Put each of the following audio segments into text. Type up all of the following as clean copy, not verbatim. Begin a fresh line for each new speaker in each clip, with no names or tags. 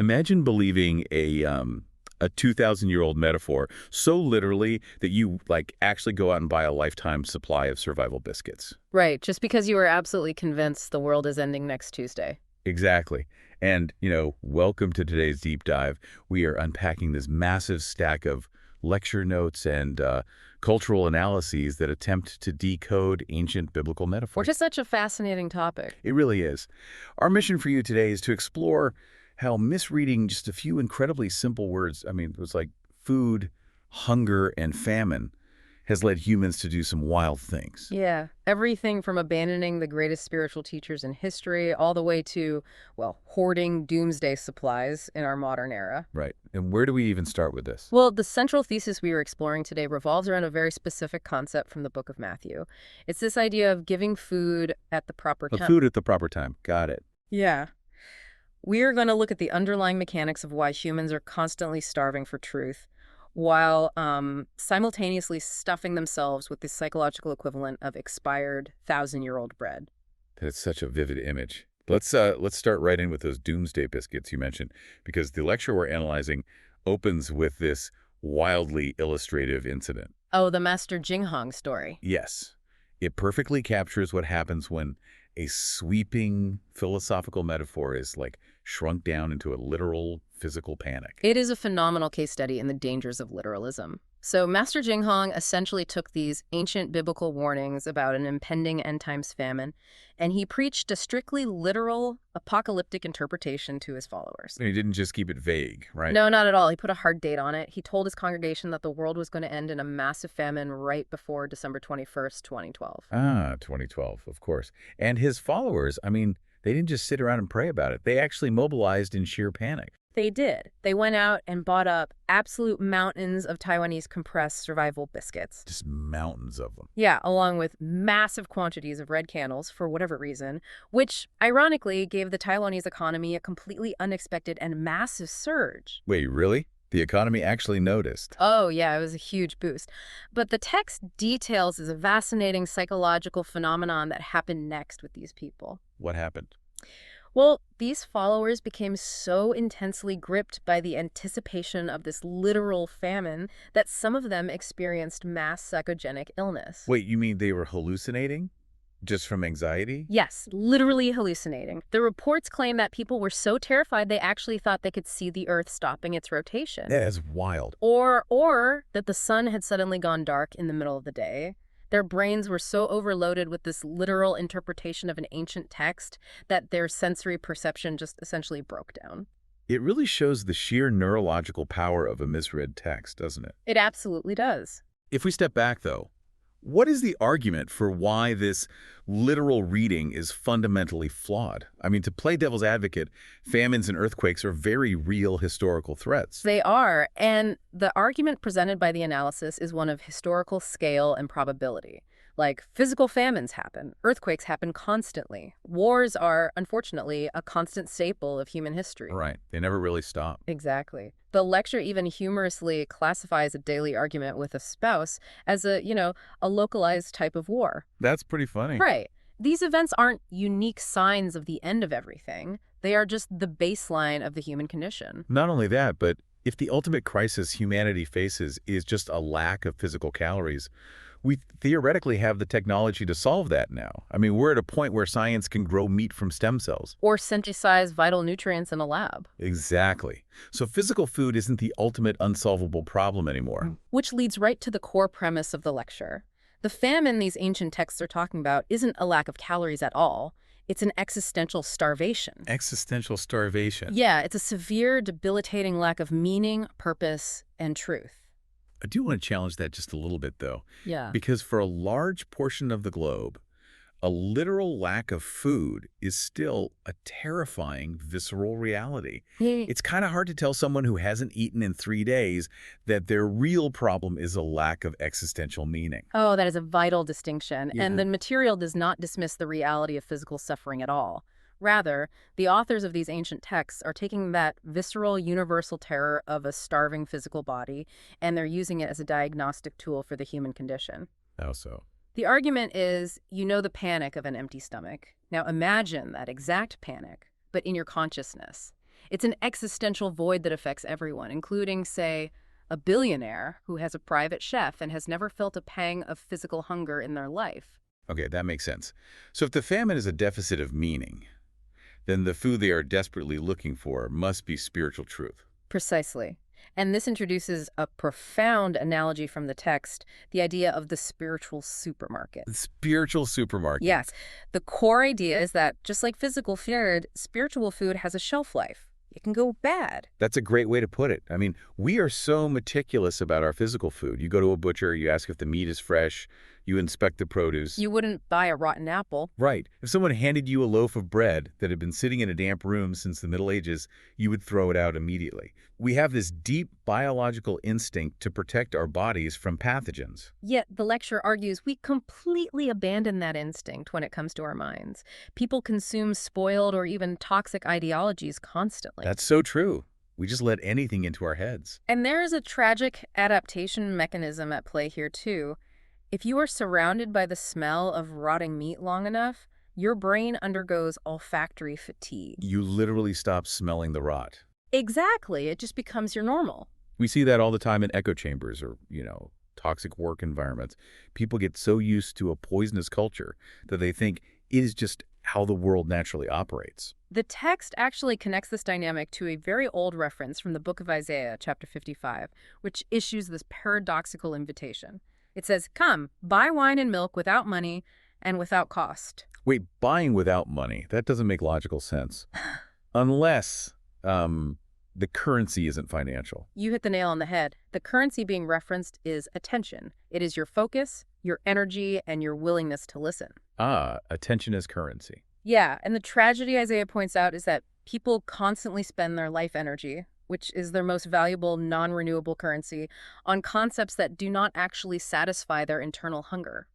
Imagine believing a 2,000-year-old metaphor so literally that you, like, actually go out and buy a lifetime supply of survival biscuits.
Right, just because you were absolutely convinced the world is ending next Tuesday.
Exactly. And, welcome to today's deep dive. We are unpacking this massive stack of lecture notes and cultural analyses that attempt to decode ancient biblical
Which
metaphors.
is such a fascinating topic.
It really is. Our mission for you today is to explore how misreading just a few incredibly simple words, it was like food, hunger, and famine, has led humans to do some wild things.
Yeah, everything from abandoning the greatest spiritual teachers in history all the way to, well, hoarding doomsday supplies in our modern era.
Right. And where do we even start with this?
Well, the central thesis we are exploring today revolves around a very specific concept from the book of Matthew. It's this idea of giving food at the proper
The
time.
food at the proper time. Got it.
Yeah. We are going to look at the underlying mechanics of why humans are constantly starving for truth while simultaneously stuffing themselves with the psychological equivalent of expired thousand-year-old bread.
That's such a vivid image. Let's start right in with those doomsday biscuits you mentioned, because the lecture we're analyzing opens with this wildly illustrative incident.
Oh, the Master Jinghong story.
Yes, it perfectly captures what happens when a sweeping philosophical metaphor is like shrunk down into a literal physical panic.
It is a phenomenal case study in the dangers of literalism. So Master Jinghong essentially took these ancient biblical warnings about an impending end times famine, and he preached a strictly literal, apocalyptic interpretation to his followers.
And he didn't just keep it vague, right?
No, not at all. He put a hard date on it. He told his congregation that the world was going to end in a massive famine right before December 21st, 2012.
2012, of course. And his followers, they didn't just sit around and pray about it. They actually mobilized in sheer panic.
They did. They went out and bought up absolute mountains of Taiwanese compressed survival biscuits.
Just mountains of them.
Yeah, along with massive quantities of red candles for whatever reason, which ironically gave the Taiwanese economy a completely unexpected and massive surge.
Wait, really? The economy actually noticed.
Oh, yeah, it was a huge boost. But the text details is a fascinating psychological phenomenon that happened next with these people.
What happened?
Well, these followers became so intensely gripped by the anticipation of this literal famine that some of them experienced mass psychogenic illness.
Wait, you mean they were hallucinating? Just from anxiety?
Yes, literally hallucinating. The reports claim that people were so terrified they actually thought they could see the Earth stopping its rotation.
That is wild.
Or that the sun had suddenly gone dark in the middle of the day. Their brains were so overloaded with this literal interpretation of an ancient text that their sensory perception just essentially broke down.
It really shows the sheer neurological power of a misread text, doesn't it?
It absolutely does.
If we step back, though, what is the argument for why this literal reading is fundamentally flawed? To play devil's advocate, famines and earthquakes are very real historical threats.
They are, and the argument presented by the analysis is one of historical scale and probability. Like, physical famines happen, earthquakes happen constantly. Wars are, unfortunately, a constant staple of human history.
Right. They never really stop.
Exactly. The lecture even humorously classifies a daily argument with a spouse as a localized type of war.
That's pretty funny.
Right. These events aren't unique signs of the end of everything. They are just the baseline of the human condition.
Not only that, but if the ultimate crisis humanity faces is just a lack of physical calories, we theoretically have the technology to solve that now. We're at a point where science can grow meat from stem cells.
Or synthesize vital nutrients in a lab.
Exactly. So physical food isn't the ultimate unsolvable problem anymore.
Which leads right to the core premise of the lecture. The famine these ancient texts are talking about isn't a lack of calories at all. It's an existential starvation.
Existential starvation.
Yeah, it's a severe, debilitating lack of meaning, purpose, and truth.
I do want to challenge that just a little bit, though.
Yeah.
Because for a large portion of the globe, a literal lack of food is still a terrifying, visceral reality. It's kind of hard to tell someone who hasn't eaten in 3 days that their real problem is a lack of existential meaning.
Oh, that is a vital distinction.
Yeah.
And the material does not dismiss the reality of physical suffering at all. Rather, the authors of these ancient texts are taking that visceral, universal terror of a starving physical body, and they're using it as a diagnostic tool for the human condition.
How so?
The argument is, the panic of an empty stomach. Now imagine that exact panic, but in your consciousness. It's an existential void that affects everyone, including, say, a billionaire who has a private chef and has never felt a pang of physical hunger in their life.
Okay, that makes sense. So if the famine is a deficit of meaning, then the food they are desperately looking for must be spiritual truth.
Precisely. And this introduces a profound analogy from the text, the idea of the spiritual supermarket.
The spiritual supermarket.
Yes. The core idea is that, just like physical food, spiritual food has a shelf life. It can go bad.
That's a great way to put it. I mean, we are so meticulous about our physical food. You go to a butcher, you ask if the meat is fresh, you inspect the produce.
You wouldn't buy a rotten apple.
Right. If someone handed you a loaf of bread that had been sitting in a damp room since the Middle Ages, you would throw it out immediately. We have this deep biological instinct to protect our bodies from pathogens.
Yet the lecture argues we completely abandon that instinct when it comes to our minds. People consume spoiled or even toxic ideologies constantly.
That's so true. We just let anything into our heads.
And there is a tragic adaptation mechanism at play here, too. If you are surrounded by the smell of rotting meat long enough, your brain undergoes olfactory fatigue.
You literally stop smelling the rot.
Exactly. It just becomes your normal.
We see that all the time in echo chambers or, toxic work environments. People get so used to a poisonous culture that they think it is just how the world naturally operates.
The text actually connects this dynamic to a very old reference from the book of Isaiah, chapter 55, which issues this paradoxical invitation. It says, "Come, buy wine and milk without money and without cost."
Wait, buying without money? That doesn't make logical sense. Unless the currency isn't financial.
You hit the nail on the head. The currency being referenced is attention. It is your focus, your energy, and your willingness to listen.
Ah, attention as currency.
Yeah, and the tragedy Isaiah points out is that people constantly spend their life energy, which is their most valuable non-renewable currency, on concepts that do not actually satisfy their internal hunger.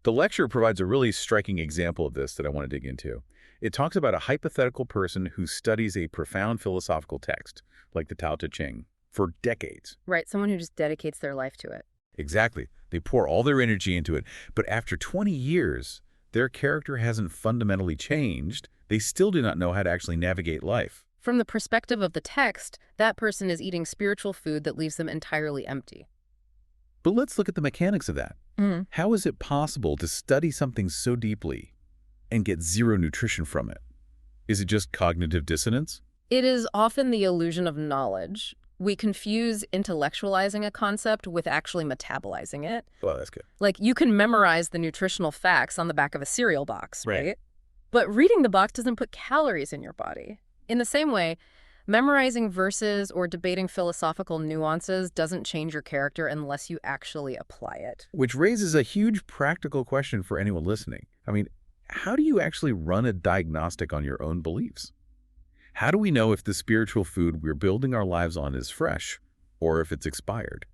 The lecture provides a really striking example of this that I want to dig into. It talks about a hypothetical person who studies a profound philosophical text, like the Tao Te Ching, for decades.
Right, someone who just dedicates their life to it.
Exactly. They pour all their energy into it. But after 20 years, their character hasn't fundamentally changed. They still do not know how to actually navigate life.
From the perspective of the text, that person is eating spiritual food that leaves them entirely empty.
But let's look at the mechanics of that. How is it possible to study something so deeply and get zero nutrition from it? Is it just cognitive dissonance?
It is often the illusion of knowledge. We confuse intellectualizing a concept with actually metabolizing it.
Well, that's good.
Like, you can memorize the nutritional facts on the back of a cereal box, right? But reading the box doesn't put calories in your body. In the same way, memorizing verses or debating philosophical nuances doesn't change your character unless you actually apply it.
Which raises a huge practical question for anyone listening. I mean, how do you actually run a diagnostic on your own beliefs? How do we know if the spiritual food we're building our lives on is fresh or if it's expired?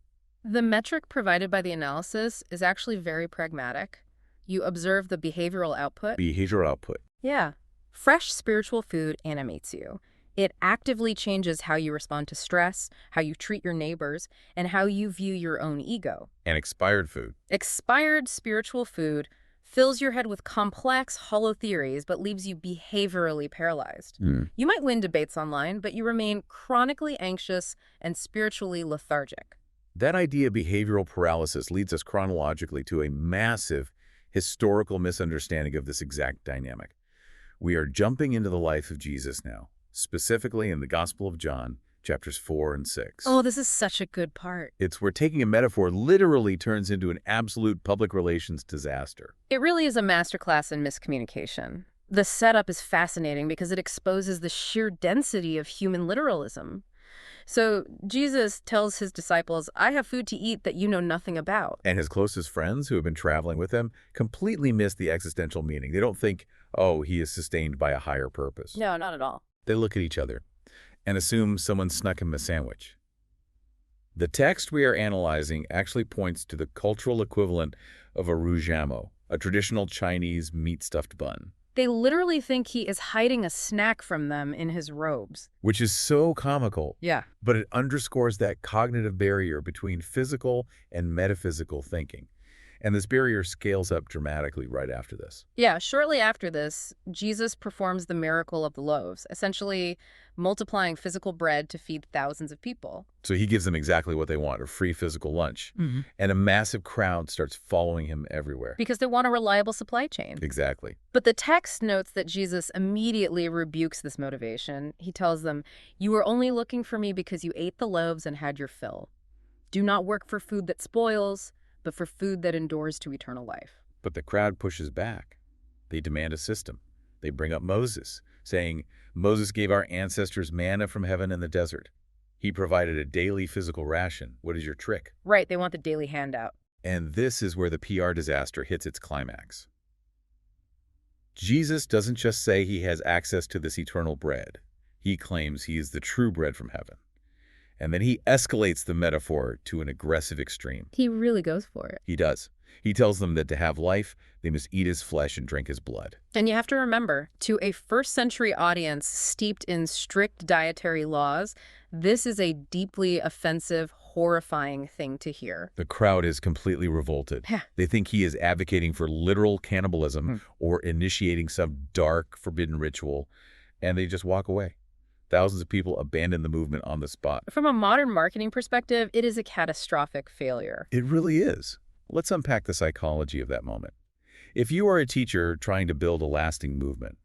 The metric provided by the analysis is actually very pragmatic. You observe the behavioral output.
Behavioral output.
Yeah. Fresh spiritual food animates you. It actively changes how you respond to stress, how you treat your neighbors, and how you view your own ego.
And expired food.
Expired spiritual food fills your head with complex, hollow theories, but leaves you behaviorally paralyzed. You might win debates online, but you remain chronically anxious and spiritually lethargic.
That idea of behavioral paralysis leads us chronologically to a massive historical misunderstanding of this exact dynamic. We are jumping into the life of Jesus now, specifically in the Gospel of John, chapters 4 and 6.
Oh, this is such a good part.
It's where taking a metaphor literally turns into an absolute public relations disaster.
It really is a masterclass in miscommunication. The setup is fascinating because it exposes the sheer density of human literalism. So Jesus tells his disciples, "I have food to eat that you know nothing about."
And his closest friends who have been traveling with him completely miss the existential meaning. They don't think, oh, he is sustained by a higher purpose.
No, not at all.
They look at each other and assume someone snuck him a sandwich. The text we are analyzing actually points to the cultural equivalent of a rougeamo, a traditional Chinese meat-stuffed bun.
They literally think he is hiding a snack from them in his robes.
Which is so comical.
Yeah.
But it underscores that cognitive barrier between physical and metaphysical thinking. And this barrier scales up dramatically right after this.
Yeah, shortly after this, Jesus performs the miracle of the loaves, essentially multiplying physical bread to feed thousands of people.
So he gives them exactly what they want, a free physical lunch. And a massive crowd starts following him everywhere.
Because they want a reliable supply chain.
Exactly.
But the text notes that Jesus immediately rebukes this motivation. He tells them, "You were only looking for me because you ate the loaves and had your fill. Do not work for food that spoils, but for food that endures to eternal life."
But the crowd pushes back. They demand a system. They bring up Moses, saying, Moses gave our ancestors manna from heaven in the desert. He provided a daily physical ration. What is your trick?
Right, they want the daily handout.
And this is where the PR disaster hits its climax. Jesus doesn't just say he has access to this eternal bread. He claims he is the true bread from heaven. And then he escalates the metaphor to an aggressive extreme.
He really goes for it.
He does. He tells them that to have life, they must eat his flesh and drink his blood.
And you have to remember, to a first-century audience steeped in strict dietary laws, this is a deeply offensive, horrifying thing to hear.
The crowd is completely revolted. They think he is advocating for literal cannibalism or initiating some dark, forbidden ritual, and they just walk away. Thousands of people abandon the movement on the spot.
From a modern marketing perspective, it is a catastrophic failure.
It really is. Let's unpack the psychology of that moment. If you are a teacher trying to build a lasting movement,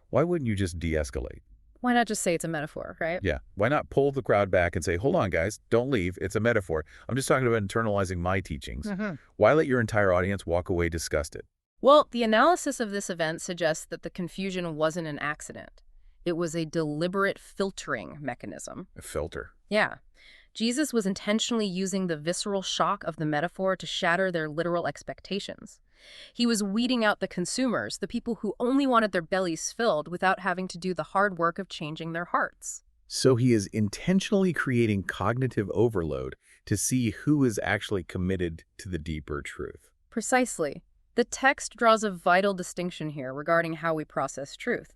why wouldn't you just de-escalate?
Why not just say it's a metaphor, right?
Yeah. Why not pull the crowd back and say, hold on, guys, don't leave. It's a metaphor. I'm just talking about internalizing my teachings. Why let your entire audience walk away disgusted?
Well, the analysis of this event suggests that the confusion wasn't an accident. It was a deliberate filtering mechanism.
A filter.
Yeah. Jesus was intentionally using the visceral shock of the metaphor to shatter their literal expectations. He was weeding out the consumers, the people who only wanted their bellies filled without having to do the hard work of changing their hearts.
So he is intentionally creating cognitive overload to see who is actually committed to the deeper truth.
Precisely. The text draws a vital distinction here regarding how we process truth.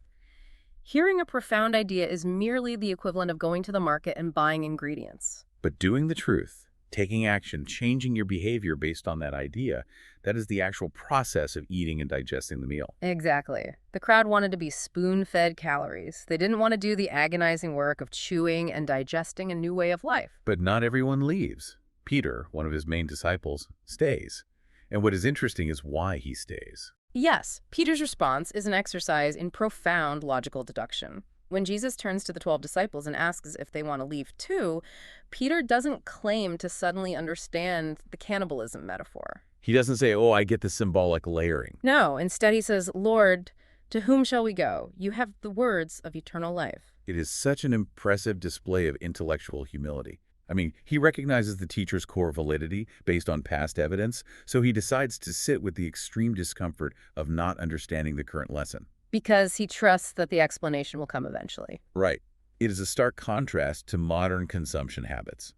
Hearing a profound idea is merely the equivalent of going to the market and buying ingredients.
But doing the truth, taking action, changing your behavior based on that idea, that is the actual process of eating and digesting the meal.
Exactly. The crowd wanted to be spoon-fed calories. They didn't want to do the agonizing work of chewing and digesting a new way of life.
But not everyone leaves. Peter, one of his main disciples, stays. And what is interesting is why he stays.
Yes, Peter's response is an exercise in profound logical deduction. When Jesus turns to the 12 disciples and asks if they want to leave too, Peter doesn't claim to suddenly understand the cannibalism metaphor.
He doesn't say, oh, I get the symbolic layering.
No, instead he says, Lord, to whom shall we go? You have the words of eternal life.
It is such an impressive display of intellectual humility. I mean, he recognizes the teacher's core validity based on past evidence, so he decides to sit with the extreme discomfort of not understanding the current lesson.
Because he trusts that the explanation will come eventually.
Right. It is a stark contrast to modern consumption habits.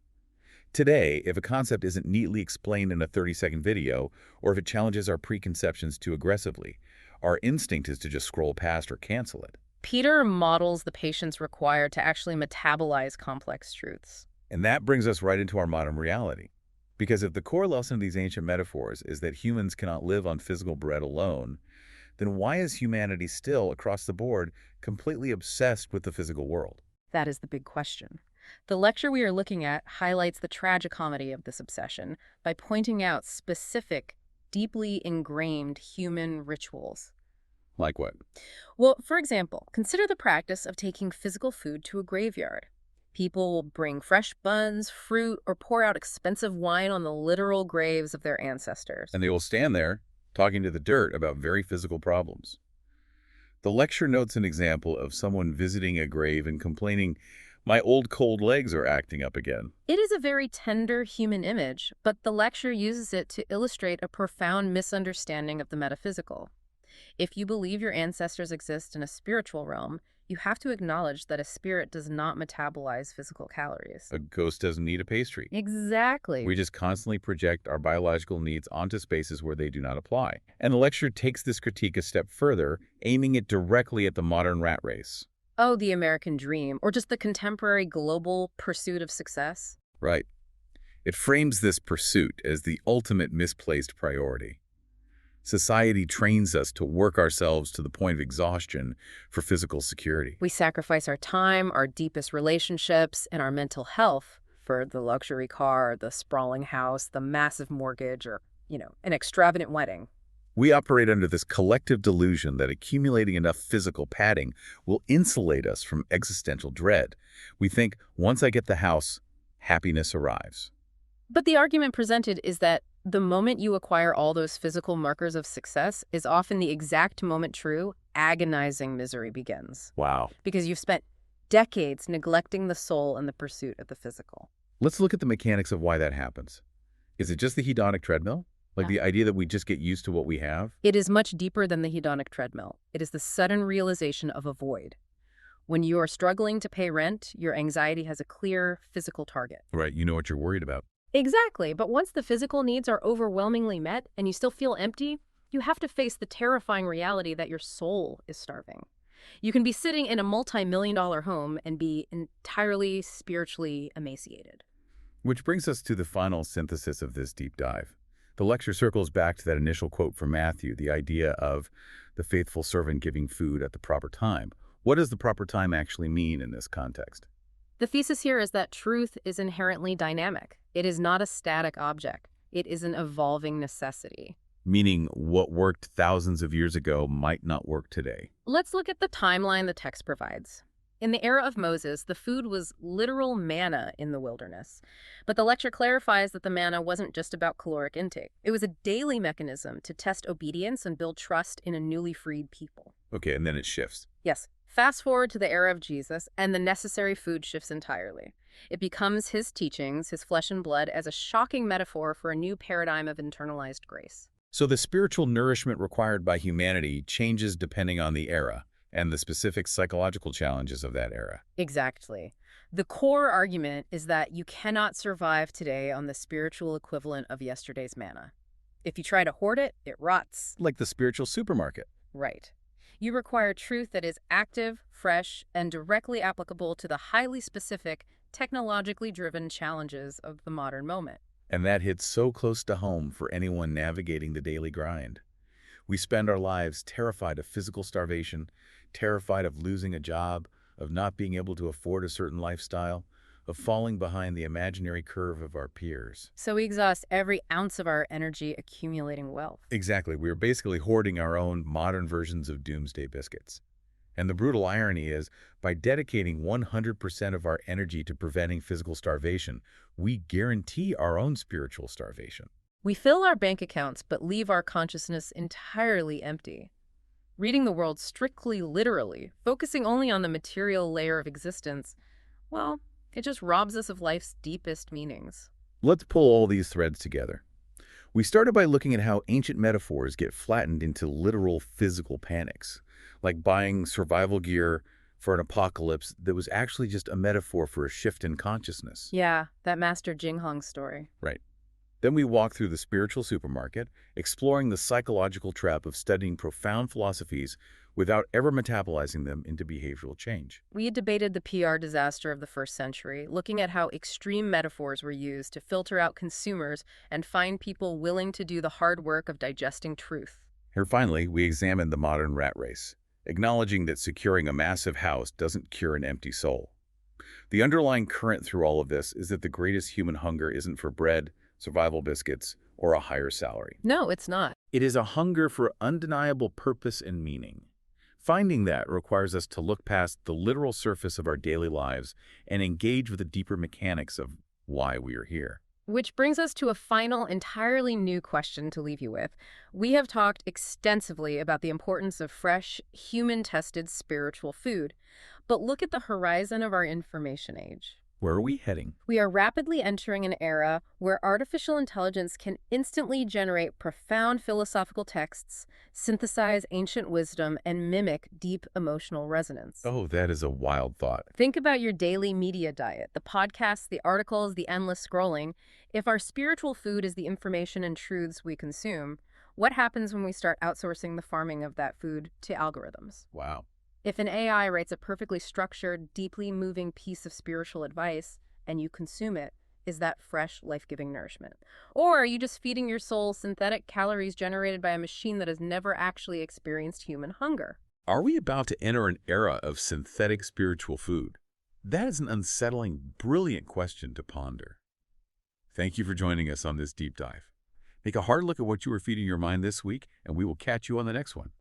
Today, if a concept isn't neatly explained in a 30-second video, or if it challenges our preconceptions too aggressively, our instinct is to just scroll past or cancel it.
Peter models the patience required to actually metabolize complex truths.
And that brings us right into our modern reality. Because if the core lesson of these ancient metaphors is that humans cannot live on physical bread alone, then why is humanity still, across the board, completely obsessed with the physical world?
That is the big question. The lecture we are looking at highlights the tragicomedy of this obsession by pointing out specific, deeply ingrained human rituals.
Like what?
Well, for example, consider the practice of taking physical food to a graveyard. People will bring fresh buns, fruit, or pour out expensive wine on the literal graves of their ancestors.
And they will stand there, talking to the dirt about very physical problems. The lecture notes an example of someone visiting a grave and complaining, my old cold legs are acting up again.
It is a very tender human image, but the lecture uses it to illustrate a profound misunderstanding of the metaphysical. If you believe your ancestors exist in a spiritual realm, you have to acknowledge that a spirit does not metabolize physical calories.
A ghost doesn't need a pastry.
Exactly.
We just constantly project our biological needs onto spaces where they do not apply. And the lecture takes this critique a step further, aiming it directly at the modern rat race.
Oh, the American dream, or just the contemporary global pursuit of success?
Right. It frames this pursuit as the ultimate misplaced priority. Society trains us to work ourselves to the point of exhaustion for physical security.
We sacrifice our time, our deepest relationships, and our mental health for the luxury car, the sprawling house, the massive mortgage, or, an extravagant wedding.
We operate under this collective delusion that accumulating enough physical padding will insulate us from existential dread. We think, once I get the house, happiness arrives.
But the argument presented is that the moment you acquire all those physical markers of success is often the exact moment true agonizing misery begins.
Wow.
Because you've spent decades neglecting the soul in the pursuit of the physical.
Let's look at the mechanics of why that happens. Is it just the hedonic treadmill? Like the idea that we just get used to what we have?
It is much deeper than the hedonic treadmill. It is the sudden realization of a void. When you are struggling to pay rent, your anxiety has a clear physical target.
Right, you know what you're worried about.
Exactly, but once the physical needs are overwhelmingly met and you still feel empty, you have to face the terrifying reality that your soul is starving. You can be sitting in a multi-million-dollar home and be entirely spiritually emaciated.
Which brings us to the final synthesis of this deep dive. The lecture circles back to that initial quote from Matthew, the idea of the faithful servant giving food at the proper time. What does the proper time actually mean in this context?
The thesis here is that truth is inherently dynamic. It is not a static object. It is an evolving necessity.
Meaning what worked thousands of years ago might not work today.
Let's look at the timeline the text provides. In the era of Moses, the food was literal manna in the wilderness. But the lecture clarifies that the manna wasn't just about caloric intake. It was a daily mechanism to test obedience and build trust in a newly freed people.
Okay, and then it shifts.
Yes. Fast forward to the era of Jesus, and the necessary food shifts entirely. It becomes his teachings, his flesh and blood, as a shocking metaphor for a new paradigm of internalized grace.
So the spiritual nourishment required by humanity changes depending on the era and the specific psychological challenges of that era.
Exactly. The core argument is that you cannot survive today on the spiritual equivalent of yesterday's manna. If you try to hoard it, it rots.
Like the spiritual supermarket.
Right. You require truth that is active, fresh, and directly applicable to the highly specific, technologically driven challenges of the modern moment.
And that hits so close to home for anyone navigating the daily grind. We spend our lives terrified of physical starvation, terrified of losing a job, of not being able to afford a certain lifestyle, of falling behind the imaginary curve of our peers.
So we exhaust every ounce of our energy accumulating wealth.
Exactly. We're basically hoarding our own modern versions of doomsday biscuits. And the brutal irony is, by dedicating 100% of our energy to preventing physical starvation, we guarantee our own spiritual starvation.
We fill our bank accounts but leave our consciousness entirely empty. Reading the world strictly literally, focusing only on the material layer of existence, well, it just robs us of life's deepest meanings.
Let's pull all these threads together. We started by looking at how ancient metaphors get flattened into literal physical panics, like buying survival gear for an apocalypse that was actually just a metaphor for a shift in consciousness.
Yeah, that Master Jing Hong story.
Right. Then we walk through the spiritual supermarket, exploring the psychological trap of studying profound philosophies without ever metabolizing them into behavioral change.
We had debated the PR disaster of the first century, looking at how extreme metaphors were used to filter out consumers and find people willing to do the hard work of digesting truth.
Here finally, we examined the modern rat race, acknowledging that securing a massive house doesn't cure an empty soul. The underlying current through all of this is that the greatest human hunger isn't for bread, survival biscuits, or a higher salary.
No, it's not.
It is a hunger for undeniable purpose and meaning. Finding that requires us to look past the literal surface of our daily lives and engage with the deeper mechanics of why we are here.
Which brings us to a final, entirely new question to leave you with. We have talked extensively about the importance of fresh, human-tested spiritual food. But look at the horizon of our information age.
Where are we heading?
We are rapidly entering an era where artificial intelligence can instantly generate profound philosophical texts, synthesize ancient wisdom, and mimic deep emotional resonance.
Oh, that is a wild thought.
Think about your daily media diet, the podcasts, the articles, the endless scrolling. If our spiritual food is the information and truths we consume, what happens when we start outsourcing the farming of that food to algorithms?
Wow.
If an AI writes a perfectly structured, deeply moving piece of spiritual advice, and you consume it, is that fresh, life-giving nourishment? Or are you just feeding your soul synthetic calories generated by a machine that has never actually experienced human hunger?
Are we about to enter an era of synthetic spiritual food? That is an unsettling, brilliant question to ponder. Thank you for joining us on this deep dive. Take a hard look at what you are feeding your mind this week, and we will catch you on the next one.